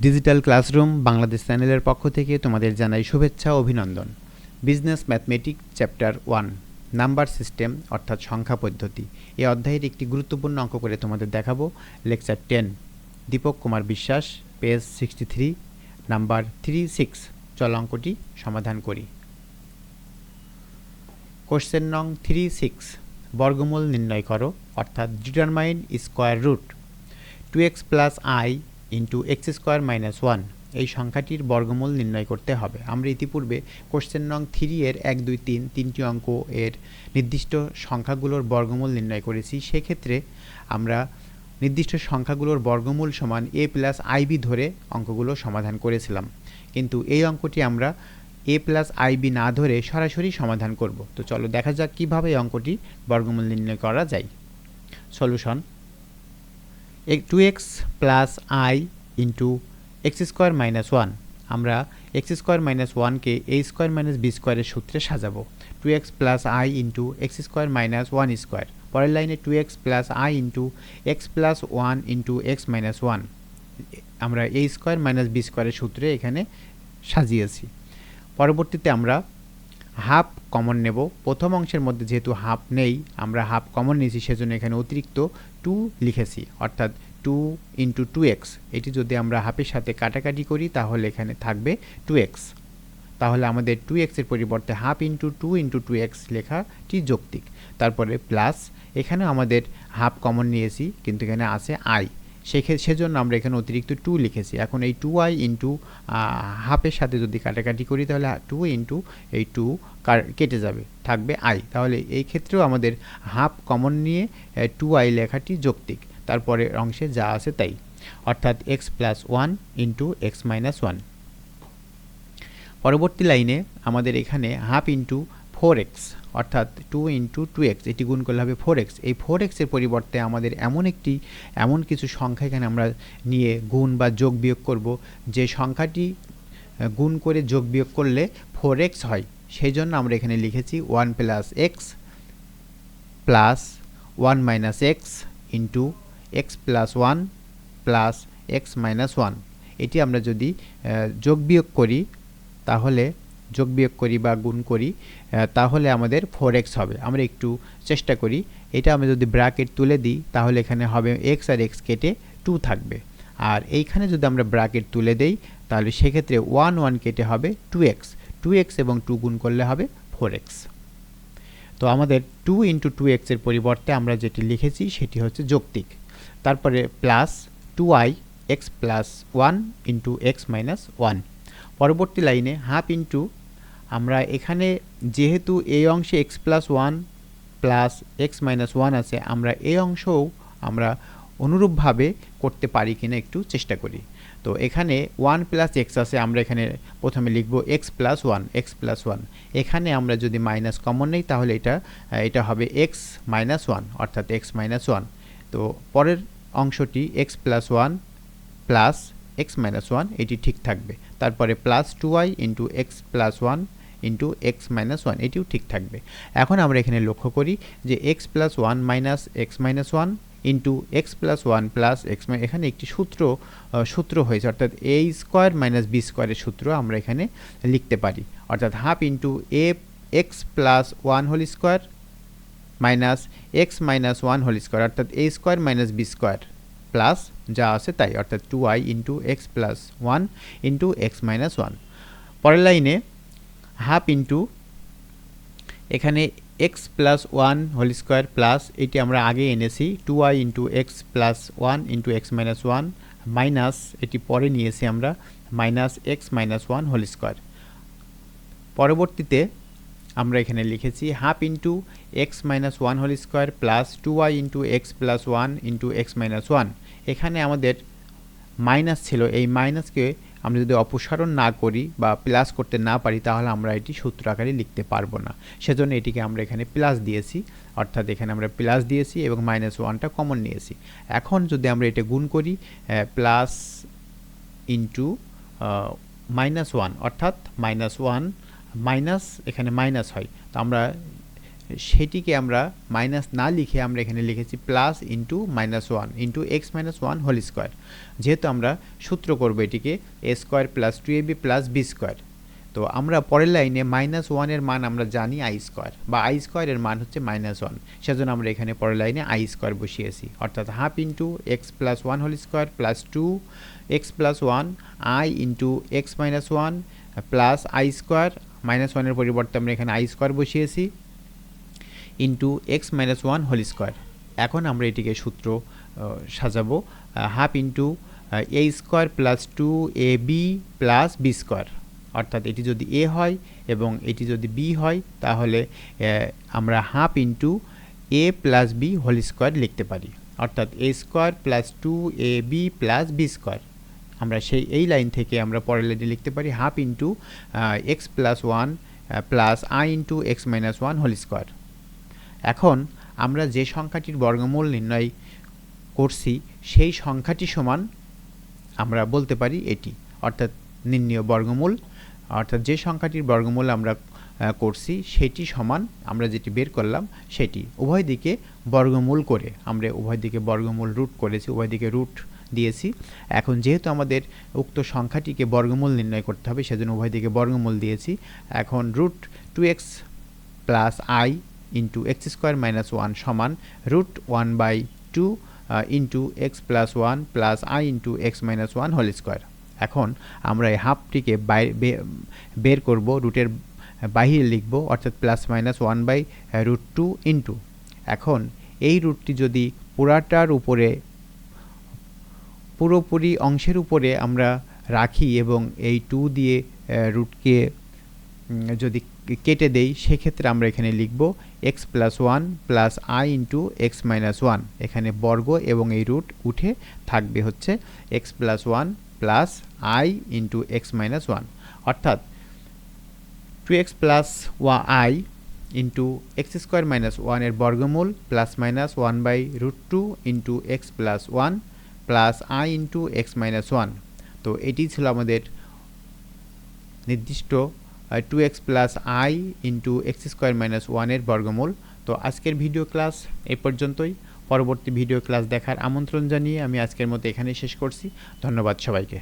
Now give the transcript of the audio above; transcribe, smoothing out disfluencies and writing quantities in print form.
Digital classroom Bangladesh চ্যানেলের পক্ষ থেকে তোমাদের জানাই শুভেচ্ছা ও অভিনন্দন। Business mathematics chapter 1 number system অর্থাৎ সংখ্যা পদ্ধতি এই অধ্যায়ের একটি গুরুত্বপূর্ণ অঙ্ক করে তোমাদের দেখাবো। Lecture 10 Dipak Kumar Biswas, page 63, number 36। চল অঙ্কটি সমাধান করি। কোশ্চেন নং 36, বর্গমূল নির্ণয় করো অর্থাৎ determine square root 2x plus i into x square minus 1 এই সংখ্যাটির বর্গমূল নির্ণয় করতে হবে। আমরা ইতিপূর্বে কোশ্চেন নং 3 এর 1, 2, 3 তিনটি অঙ্ক এর নির্দিষ্ট সংখ্যাগুলোর বর্গমূল নির্ণয় করেছি। সেক্ষেত্রে আমরা নির্দিষ্ট সংখ্যাগুলোর বর্গমূল সমান a প্লাস আইবি ধরে অঙ্কগুলো সমাধান করেছিলাম, কিন্তু এই অঙ্কটি আমরা a প্লাস আইবি না ধরে সরাসরি সমাধান করব। তো চলো দেখা যাক কীভাবে এই অঙ্কটি বর্গমূল নির্ণয় করা যায়। Solution: 2x plus i into x square minus 1, আমরা এক্স স্কোয়ার মাইনাস 1কে a স্কোয়ার মাইনাস বি স্কোয়ারের সূত্রে সাজাবো। 2x plus i into x square minus 1 square. পরের লাইনে 2x plus i into x plus 1 into x minus 1 আমরা a square minus b স্কোয়ারের সূত্রে এখানে সাজিয়েছি। পরবর্তীতে আমরা হাফ কমন নেব। প্রথম অংশের মধ্যে যেহেতু হাফ নেই, আমরা হাফ কমন নিয়েছি, সেজন্য এখানে অতিরিক্ত 2 লিখেছি, অর্থাৎ 2 ইন্টু 2x। এটি যদি আমরা হাফের সাথে কাটাকাটি করি তাহলে এখানে থাকবে 2x। তাহলে আমাদের 2x এর পরিবর্তে হাফ ইন্টু 2 ইন্টু 2x লেখাটি যৌক্তিক। তারপরে প্লাস, এখানেও আমাদের হাফ কমন নিয়েছি কিন্তু এখানে আছে i, সেজন্য আমরা এখানে অতিরিক্ত 2 লিখেছি। এখন এই 2i ইন্টু হাফের সাথে যদি কাটাকাটি করি তাহলে 2 ইন্টু এই 2 কেটে যাবে, থাকবে i। তাহলে এই ক্ষেত্রেও আমাদের হাফ কমন নিয়ে 2i লেখাটি যৌক্তিক। তারপরে অংশে যা আছে তাই, অর্থাৎ x plus 1 into x minus 1। পরবর্তী লাইনে আমাদের এখানে হাফ ইন্টু 4x অর্থাৎ 2 ইন্টু 2x, এটি গুণ করলে হবে 4x। এই 4x এর পরিবর্তে আমাদের এমন কিছু সংখ্যা এখানে আমরা নিয়ে গুণ বা যোগ বিয়োগ করব, যে সংখ্যাটি গুণ করে যোগ বিয়োগ করলে 4x হয়। সেই জন্য আমরা এখানে লিখেছি 1 plus x plus 1 minus x into x plus 1 plus x minus 1। এটি আমরা যদি যোগ বিয়োগ করি বা গুণ করি তাহলে আমাদের 4x হবে। আমরা একটু চেষ্টা করি, এটা আমরা যদি ব্র্যাকেট তুলে দিই তাহলে এখানে হবে x আর x কেটে 2 থাকবে, আর এইখানে যদি আমরা ব্র্যাকেট তুলে দেই তাহলে সেক্ষেত্রে 1 1 কেটে হবে 2x এবং 2 গুণ করলে হবে 4x। তো আমাদের 2 ইন্টু 2x এর পরিবর্তে আমরা যেটি লিখেছি সেটি হচ্ছে যৌক্তিক। তারপরে plus 2i x plus 1 into x minus 1। পরবর্তী লাইনে হাফ ইন্টু, আমরা এখানে যেহেতু এই অংশে x plus 1 plus x minus 1 আছে, আমরা এই অংশও আমরা অনুরূপভাবে করতে পারি কিনা একটু চেষ্টা করি। তো এখানে 1 প্লাস এক্স আছে, আমরা এখানে প্রথমে লিখব x প্লাস 1। এখানে আমরা যদি মাইনাস কমন নেই তাহলে এটা হবে x মাইনাস 1 অর্থাৎ x মাইনাস 1। তো পরের অংশটি x plus 1 plus x minus 1 এটি ঠিক থাকবে। তারপরে plus 2i into x plus 1 into x minus 1 এটিও ঠিক থাকবে। এখন আমরা এখানে লক্ষ্য করি যে x plus 1 minus x minus 1 into x plus 1 plus x, এখানে একটি সূত্র হয়েছে, অর্থাৎ a স্কোয়ার মাইনাস বি স্কোয়ারের সূত্র আমরা এখানে লিখতে পারি, অর্থাৎ half into x plus 1 whole square minus x minus 1 whole square, অর্থাৎ a square minus b square plus যা আছে তাই, অর্থাৎ 2i into x plus 1 into x minus 1। পরের লাইনে হাফ ইন্টু এখানে x plus 1 whole square plus, এটি আমরা আগে এনেছি 2i into x plus 1 into x minus 1 minus, এটি পরে নিয়েছি আমরা minus x minus 1 whole square. পরবর্তীতে আমরা এখানে লিখেছি half into x minus 1 whole square plus 2i into x plus 1 into x minus 1। এখানে আমাদের মাইনাস ছিল, এই মাইনাসকে আমরা যদি অপসারণ না করি বা প্লাস করতে না পারি তাহলে আমরা এটি সূত্র আকারে লিখতে পারবো না, সেজন্য এটিকে আমরা এখানে প্লাস দিয়েছি, অর্থাৎ এখানে আমরা প্লাস দিয়েছি এবং মাইনাস 1টা কমন নিয়েছি। এখন যদি আমরা এটা গুণ করি প্লাস ইন্টু মাইনাস 1 অর্থাৎ মাইনাস 1 মাইনাস, এখানে মাইনাস হয়, তো আমরা সেটিকে আমরা মাইনাস না লিখে আমরা এখানে লিখেছি plus into minus one into x minus one whole square. যেহেতু আমরা সূত্র করবো এটিকে a square plus 2ab plus b square. তো আমরা পরের লাইনে মাইনাস ওয়ানের মান আমরা জানি আই স্কোয়ার, বা আই স্কোয়ারের মান হচ্ছে মাইনাস ওয়ান, সেজন্য আমরা এখানে পরের লাইনে আই স্কোয়ার বসিয়েছি, অর্থাৎ half into x plus one whole square plus 2x plus one i into x minus one plus i square, minus ওয়ানের পরিবর্তে আমরা এখানে আই স্কোয়ার বসিয়েছি, into x minus one whole square. এখন আমরা এটিকে সূত্র সাজাবো, half into a square plus 2ab plus b square, অর্থাৎ এটি যদি এ হয় এবং এটি যদি বি হয় তাহলে আমরা half into a plus b whole square লিখতে পারি, অর্থাৎ a square plus 2ab plus b square. আমরা এই লাইন থেকে আমরা পরের লাইনে লিখতে পারি half into x plus one plus i into x minus one whole square. এখন আমরা যে সংখ্যাটির বর্গমূল নির্ণয় করছি সেই সংখ্যাটি সমান আমরা বলতে পারি এটি, অর্থাৎ নির্ণেয় বর্গমূল, অর্থাৎ যে সংখ্যাটির বর্গমূল আমরা করছি সেটি সমান আমরা যেটি বের করলাম সেটি। উভয় দিকে বর্গমূল করে আমরা উভয় দিকে বর্গমূল রুট করেছি, উভয় দিকে রুট দিয়েছি। এখন যেহেতু আমাদের উক্ত সংখ্যাটিকে বর্গমূল নির্ণয় করতে হবে সেজন্য উভয় দিকে বর্গমূল দিয়েছি। এখন root 2x plus i into x square minus one সমান root 1/2 into x plus one plus i into x minus one whole square. এখন আমরা এই হাফটিকে বের করব, রুটের বাহিরে লিখব, অর্থাৎ প্লাস মাইনাস 1/√2 ইন্টু, এখন এই রুটটি যদি পুরাটার উপরে পুরোপুরি অংশের উপরে আমরা রাখি এবং এই 2 দিয়ে রুটকে যদি কেটে দেই সেক্ষেত্রে আমরা এখানে লিখব x plus one plus i into x minus one, এখানে বর্গ এবং এই রুট উঠে থাকবে হচ্ছে x plus one plus i into x minus one, অর্থাৎ 2x plus i into x square minus ওয়ানের বর্গমূল plus minus 1/√2 into x plus one plus i into x minus one. তো এটি ছিল আমাদের নির্দিষ্ট 2x plus i into x square minus ওয়ানের বর্গমূল। তো আজকের ভিডিও ক্লাস এই পর্যন্তই। পরবর্তী ভিডিও ক্লাস দেখার আমন্ত্রণ জানিয়ে আমি আজকের মতো এখানেই শেষ করছি। ধন্যবাদ সবাইকে।